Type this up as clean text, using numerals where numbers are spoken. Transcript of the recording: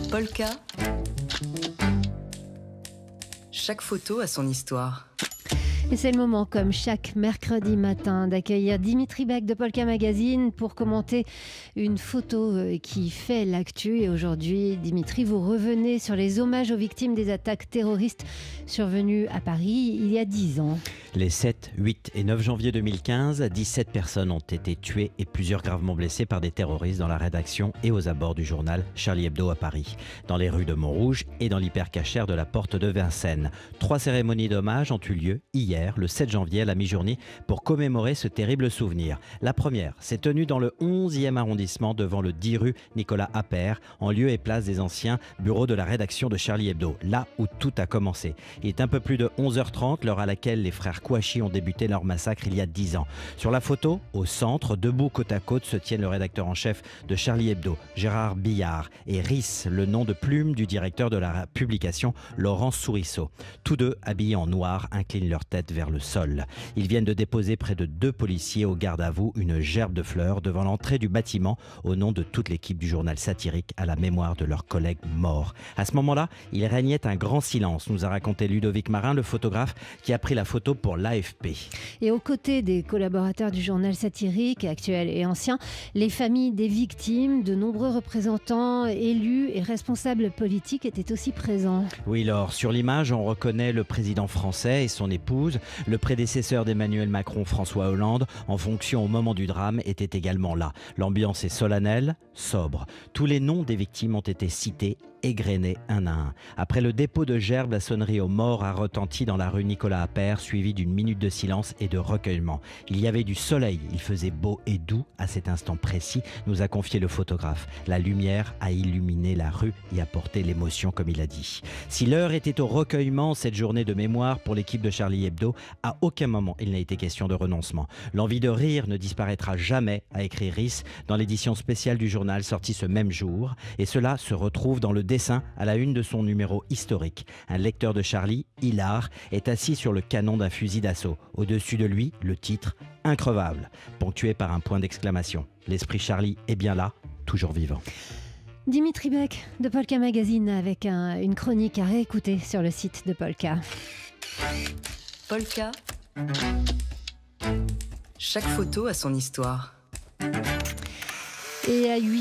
Polka. Chaque photo a son histoire. Et c'est le moment, comme chaque mercredi matin, d'accueillir Dimitri Beck de Polka Magazine pour commenter une photo qui fait l'actu. Et aujourd'hui, Dimitri, vous revenez sur les hommages aux victimes des attaques terroristes survenues à Paris il y a 10 ans. Les 7, 8 et 9 janvier 2015, 17 personnes ont été tuées et plusieurs gravement blessées par des terroristes dans la rédaction et aux abords du journal Charlie Hebdo à Paris, dans les rues de Montrouge et dans l'hypercachère de la porte de Vincennes. 3 cérémonies d'hommage ont eu lieu hier, le 7 janvier à la mi-journée, pour commémorer ce terrible souvenir. La première s'est tenue dans le 11e arrondissement devant le 10 rue Nicolas Appert, en lieu et place des anciens bureaux de la rédaction de Charlie Hebdo, là où tout a commencé. Il est un peu plus de 11h30, l'heure à laquelle les frères Kouachi ont débuté leur massacre il y a 10 ans. Sur la photo, au centre, debout côte à côte, se tiennent le rédacteur en chef de Charlie Hebdo, Gérard Billard, et Riss, le nom de plume du directeur de la publication, Laurent Sourisseau. Tous deux, habillés en noir, inclinent leur tête vers le sol. Ils viennent de déposer près de 2 policiers au garde à vous une gerbe de fleurs devant l'entrée du bâtiment au nom de toute l'équipe du journal satirique à la mémoire de leurs collègues morts. À ce moment-là, il régnait un grand silence, nous a raconté Ludovic Marin, le photographe qui a pris la photo pour l'AFP. Et aux côtés des collaborateurs du journal satirique, actuels et anciens, les familles des victimes, de nombreux représentants, élus et responsables politiques étaient aussi présents. Oui, Laure, sur l'image, on reconnaît le président français et son épouse. Le prédécesseur d'Emmanuel Macron, François Hollande, en fonction au moment du drame, était également là. L'ambiance est solennelle, sobre. Tous les noms des victimes ont été cités, égrenés un à un. Après le dépôt de gerbes, la sonnerie aux morts a retenti dans la rue Nicolas Appert, suivie d'une minute de silence et de recueillement. Il y avait du soleil, il faisait beau et doux à cet instant précis, nous a confié le photographe. La lumière a illuminé la rue et apporté l'émotion, comme il a dit. Si l'heure était au recueillement, cette journée de mémoire pour l'équipe de Charlie Hebdo, à aucun moment il n'a été question de renoncement. L'envie de rire ne disparaîtra jamais, a écrit Riss dans l'édition spéciale du journal sortie ce même jour, et cela se retrouve dans le dessin à la une de son numéro historique. Un lecteur de Charlie, Hilar, est assis sur le canon d'un fusil d'assaut. Au-dessus de lui, le titre « Increvable », ponctué par un point d'exclamation. L'esprit Charlie est bien là, toujours vivant. Dimitri Beck de Polka Magazine avec une chronique à réécouter sur le site de Polka. Polka. Chaque photo a son histoire. Et à 8